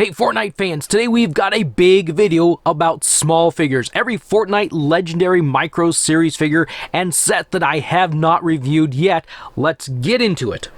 Hey Fortnite fans, today we've got a big video about small figures. Every Fortnite Legendary Micro Series figure and set that I have not reviewed yet. Let's get into it.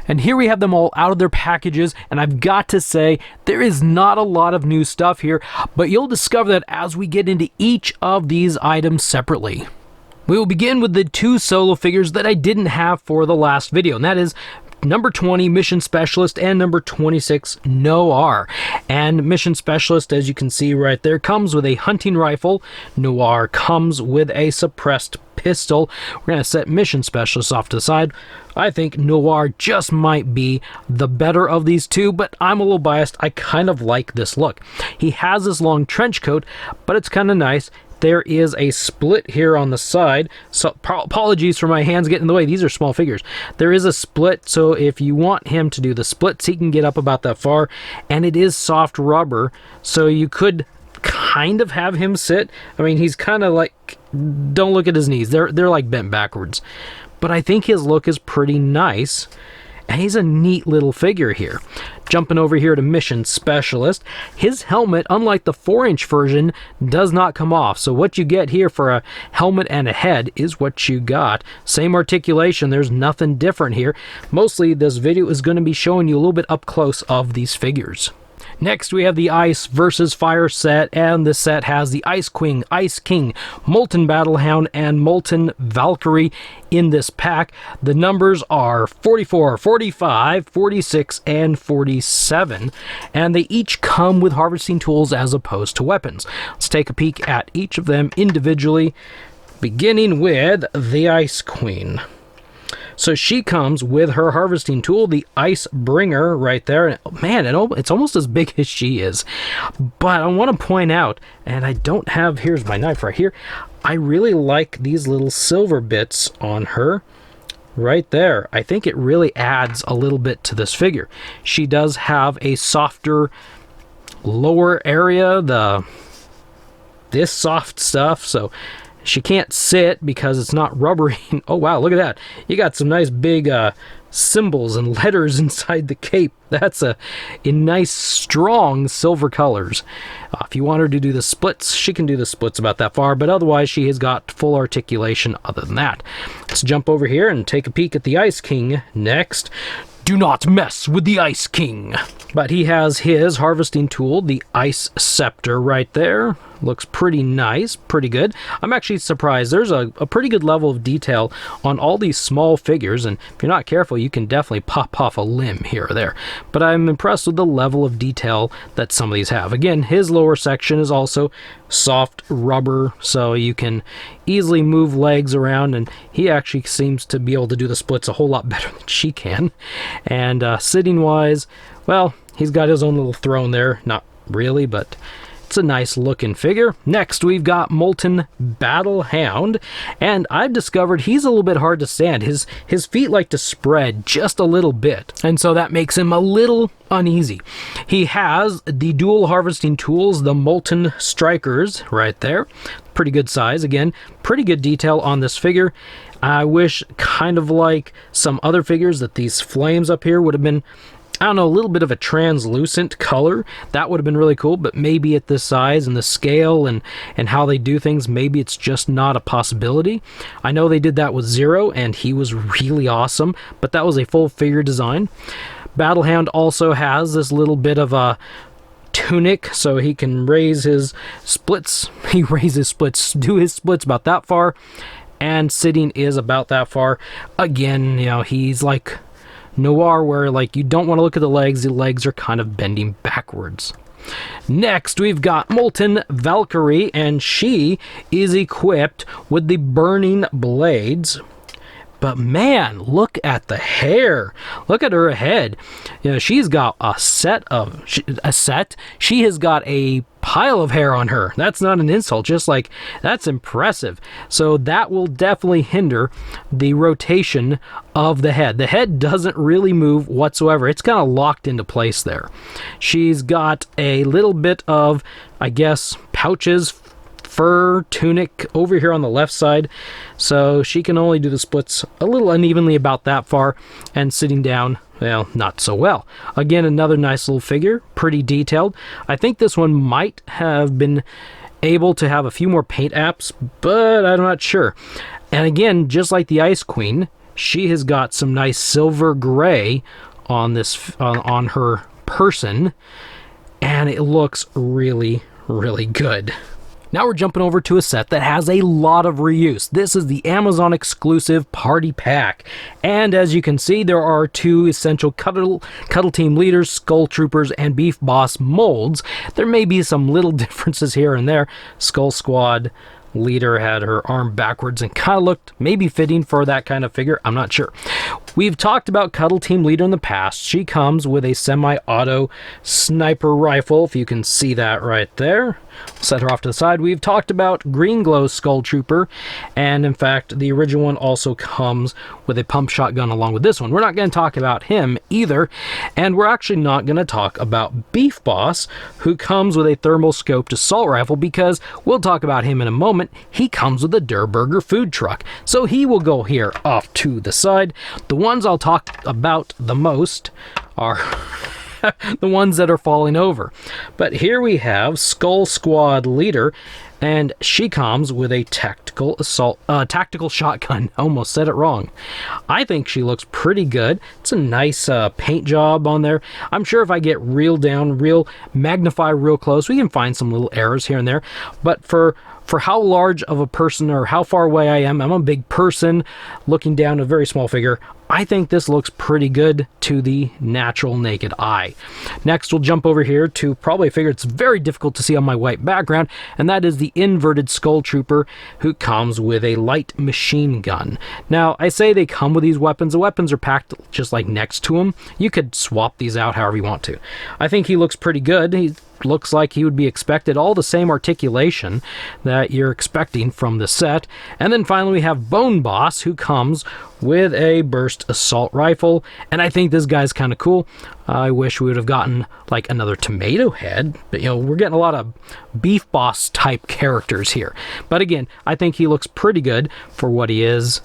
And here we have them all out of their packages, and I've got to say, there is not a lot of new stuff here, but you'll discover that as we get into each of these items separately. We will begin with the two solo figures that I didn't have for the last video, and that is number 20, Mission Specialist, and number 26, Noir. And Mission Specialist, as you can see right there, comes with a hunting rifle. Noir comes with a suppressed pistol. We're going to set Mission Specialist off to the side. I think Noir just might be the better of these two, but I'm a little biased. I kind of like this look. He has this long trench coat, but it's kind of nice. There is a split here on the side, so apologies for my hands getting in the way. These are small figures. There is a split, so if you want him to do the splits, he can get up about that far, and it is soft rubber, so you could kind of have him sit. I mean, he's kind of like, don't look at his knees. They're like bent backwards. But I think his look is pretty nice, and he's a neat little figure here. Jumping over here to Mission Specialist, his helmet, unlike the 4-inch version, does not come off. So what you get here for a helmet and a head is what you got. Same articulation, there's nothing different here. Mostly this video is going to be showing you a little bit up close of these figures. Next, we have the Ice versus Fire set, and this set has the Ice Queen, Ice King, Molten Battlehound, and Molten Valkyrie in this pack. The numbers are 44, 45, 46, and 47, and they each come with harvesting tools as opposed to weapons. Let's take a peek at each of them individually, beginning with the Ice Queen. So she comes with her harvesting tool, the Ice Bringer, right there. Man, it's almost as big as she is. But I want to point out, and I don't have, here's my knife right here, I really like these little silver bits on her right there. I think it really adds a little bit to this figure. She does have a softer lower area, this soft stuff, so she can't sit because it's not rubbery. Oh wow, look at that. You got some nice big symbols and letters inside the cape. That's in nice strong silver colors. If you want her to do the splits, she can do the splits about that far, but otherwise she has got full articulation other than that. Let's jump over here and take a peek at the Ice King next. Do not mess with the Ice King. But he has his harvesting tool, the Ice Scepter right there. Looks pretty nice, pretty good. I'm actually surprised. There's a pretty good level of detail on all these small figures, and if you're not careful, you can definitely pop off a limb here or there. But I'm impressed with the level of detail that some of these have. Again, his lower section is also soft rubber, so you can easily move legs around, and he actually seems to be able to do the splits a whole lot better than she can. And sitting-wise, well, he's got his own little throne there. Not really, but it's a nice looking figure. Next, we've got Molten Battlehound, and I've discovered he's a little bit hard to stand. His feet like to spread just a little bit, and so that makes him a little uneasy. He has the dual harvesting tools, the Molten Strikers, right there. Pretty good size. Again, pretty good detail on this figure. I wish, kind of like some other figures, that these flames up here would have been, I don't know, a little bit of a translucent color. That would have been really cool, but maybe at this size and the scale and how they do things, maybe it's just not a possibility. I know they did that with Zero, and he was really awesome, but that was a full figure design. Battlehound also has this little bit of a tunic, so he can raise his splits. He raises splits, do his splits about that far, and sitting is about that far. Again, you know, he's like Noir, where like you don't want to look at the legs are kind of bending backwards. Next, we've got Molten Valkyrie, and she is equipped with the Burning Blades. But man, look at the hair. Look at her head. You know, she's got a set. She has got a pile of hair on her. That's not an insult, just like, that's impressive. So that will definitely hinder the rotation of the head. The head doesn't really move whatsoever. It's kind of locked into place there. She's got a little bit of, I guess, pouches fur tunic over here on the left side, so she can only do the splits a little unevenly about that far, and sitting down, well, not so well. Again, another nice little figure, pretty detailed. I think this one might have been able to have a few more paint apps, but I'm not sure. And again, just like the Ice Queen, she has got some nice silver gray on this on her person, and it looks really, really good. Now we're jumping over to a set that has a lot of reuse. This is the Amazon exclusive Party Pack. And as you can see, there are 2 essential Cuddle Team leaders, Skull Troopers, and Beef Boss molds. There may be some little differences here and there. Skull Squad leader had her arm backwards and kind of looked maybe fitting for that kind of figure. I'm not sure. We've talked about Cuddle Team leader in the past. She comes with a semi-auto sniper rifle, if you can see that right there. Set her off to the side. We've talked about Green Glow Skull Trooper, and in fact, the original one also comes with a pump shotgun along with this one. We're not going to talk about him either, and we're actually not going to talk about Beef Boss, who comes with a thermal scoped assault rifle, because we'll talk about him in a moment. He comes with a Durrr Burger Food Truck, so he will go here off to the side. The ones I'll talk about the most are the ones that are falling over. But here we have Skull Squad leader, and she comes with a tactical shotgun. Almost said it wrong. I think she looks pretty good. It's a nice paint job on there. I'm sure if I get real magnify real close, we can find some little errors here and there. But for how large of a person, or how far away I am, I'm a big person looking down a very small figure. I think this looks pretty good to the natural naked eye. Next, we'll jump over here to probably a figure it's very difficult to see on my white background, and that is the inverted Skull Trooper, who comes with a light machine gun. Now, I say they come with these weapons. The weapons are packed just like next to them. You could swap these out however you want to. I think he looks pretty good. He looks like he would be expected, all the same articulation that you're expecting from the set. And then finally we have Bone Boss, who comes with a burst assault rifle, and I think this guy's kind of cool. I wish we would have gotten like another tomato head, but you know, we're getting a lot of Beef Boss type characters here. But again, I think he looks pretty good for what he is.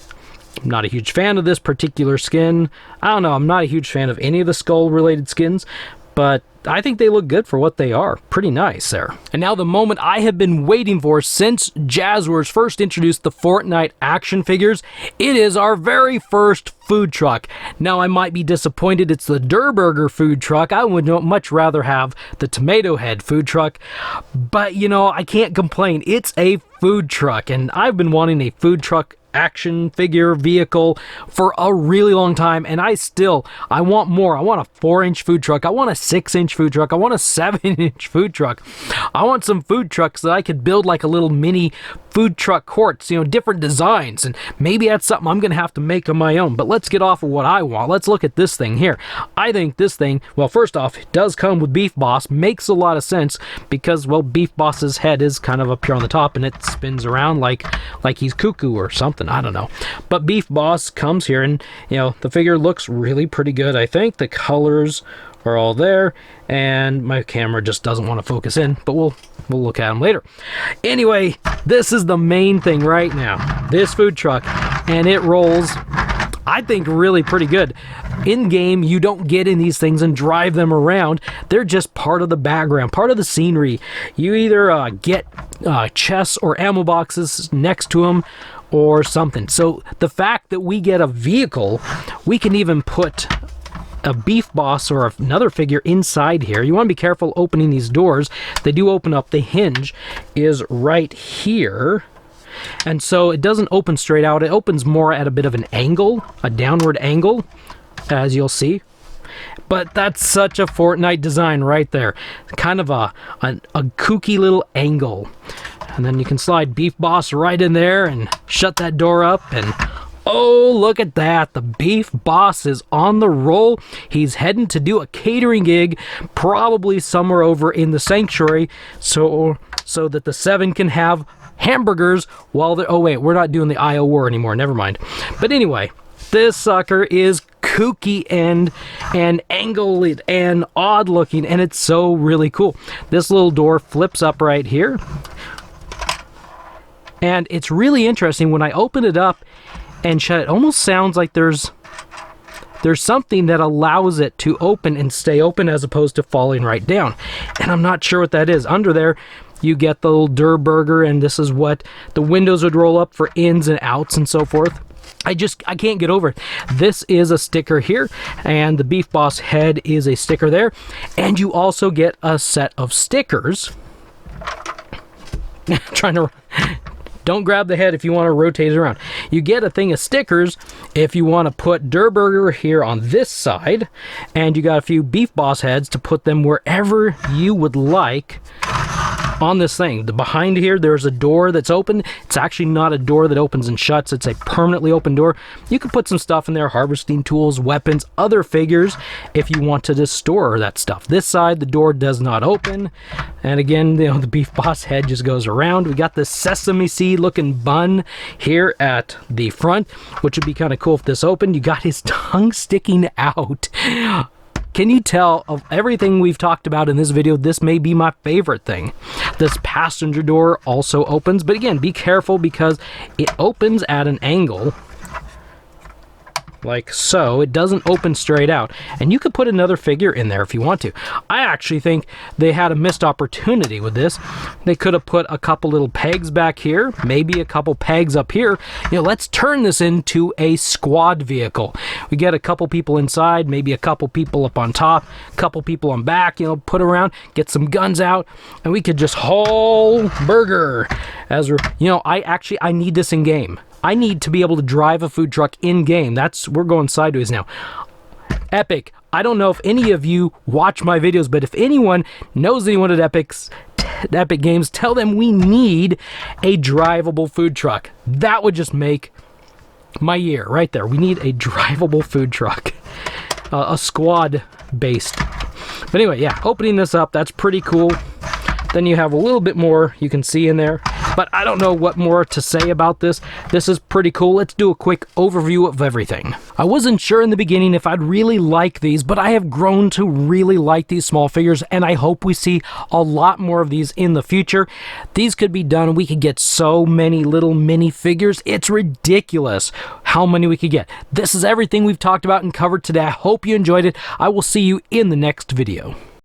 I'm not a huge fan of this particular skin. I don't know, I'm not a huge fan of any of the skull related skins, but I think they look good for what they are. Pretty nice there. And now the moment I have been waiting for since Jazzwares first introduced the Fortnite action figures. It is our very first food truck. Now I might be disappointed it's the Durrr Burger Food Truck. I would much rather have the Tomato Head Food Truck. But you know, I can't complain. It's a food truck, and I've been wanting a food truck action figure vehicle for a really long time, and I want more. I want a 4-inch food truck. I want a 6-inch food truck. I want a 7-inch food truck. I want some food trucks that I could build like a little mini food truck courts, you know, different designs, and maybe that's something I'm gonna have to make on my own. But let's get off of what I want. Let's look at this thing here. I think this thing, well, first off, it does come with Beef Boss. Makes a lot of sense because, well, Beef Boss's head is kind of up here on the top, and it spins around like he's cuckoo or something. I don't know. But Beef Boss comes here, and you know, the figure looks really pretty good. I think the colors are all there, and my camera just doesn't want to focus in, but we'll look at them later. Anyway, this is the main thing right now, this food truck, and it rolls, I think, really pretty good. In game, you don't get in these things and drive them around. They're just part of the background, part of the scenery. You either get chests or ammo boxes next to them or something. So the fact that we get a vehicle, we can even put a Beef Boss or another figure inside here. You want to be careful opening these doors. They do open up. The hinge is right here, and so it doesn't open straight out. It opens more at a bit of an angle, a downward angle, as you'll see. But that's such a Fortnite design right there. Kind of a kooky little angle. And then you can slide Beef Boss right in there and shut that door up, and oh, look at that. The Beef Boss is on the roll. He's heading to do a catering gig, probably somewhere over in the sanctuary, so that the 7 can have hamburgers while they're... Oh, wait, we're not doing the IO war anymore. Never mind. But anyway, this sucker is kooky and angled and odd looking, and it's so really cool. This little door flips up right here. And it's really interesting when I open it up and shut it. Almost sounds like there's something that allows it to open and stay open as opposed to falling right down. And I'm not sure what that is. Under there, you get the little Durrr Burger, and this is what the windows would roll up for ins and outs and so forth. I can't get over it. This is a sticker here, and the Beef Boss head is a sticker there. And you also get a set of stickers. Don't grab the head if you want to rotate it around. You get a thing of stickers if you want to put Durrr Burger here on this side, and you got a few Beef Boss heads to put them wherever you would like on this thing. Behind here, there's a door that's open. It's actually not a door that opens and shuts. It's a permanently open door. You can put some stuff in there, harvesting tools, weapons, other figures, if you want to just store that stuff. This side, the door does not open. And again, you know, the Beef Boss head just goes around. We got this sesame seed looking bun here at the front, which would be kind of cool if this opened. You got his tongue sticking out. Can you tell, of everything we've talked about in this video, this may be my favorite thing. This passenger door also opens, but again, be careful because it opens at an angle like so. It doesn't open straight out, and you could put another figure in there if you want to. I actually think they had a missed opportunity with this. They could have put a couple little pegs back here, maybe a couple pegs up here. You know, let's turn this into a squad vehicle. We get a couple people inside, maybe a couple people up on top, a couple people on back, you know, put around, get some guns out, and we could just haul burger as we're, you know, I need this in game. I need to be able to drive a food truck in-game. We're going sideways now. Epic. I don't know if any of you watch my videos, but if anyone knows anyone at Epic Games, tell them we need a drivable food truck. That would just make my year right there. We need a drivable food truck. A squad-based. But anyway, yeah, opening this up, that's pretty cool. Then you have a little bit more you can see in there. But I don't know what more to say about this. This is pretty cool. Let's do a quick overview of everything. I wasn't sure in the beginning if I'd really like these, but I have grown to really like these small figures, and I hope we see a lot more of these in the future. These could be done. We could get so many little mini figures. It's ridiculous how many we could get. This is everything we've talked about and covered today. I hope you enjoyed it. I will see you in the next video.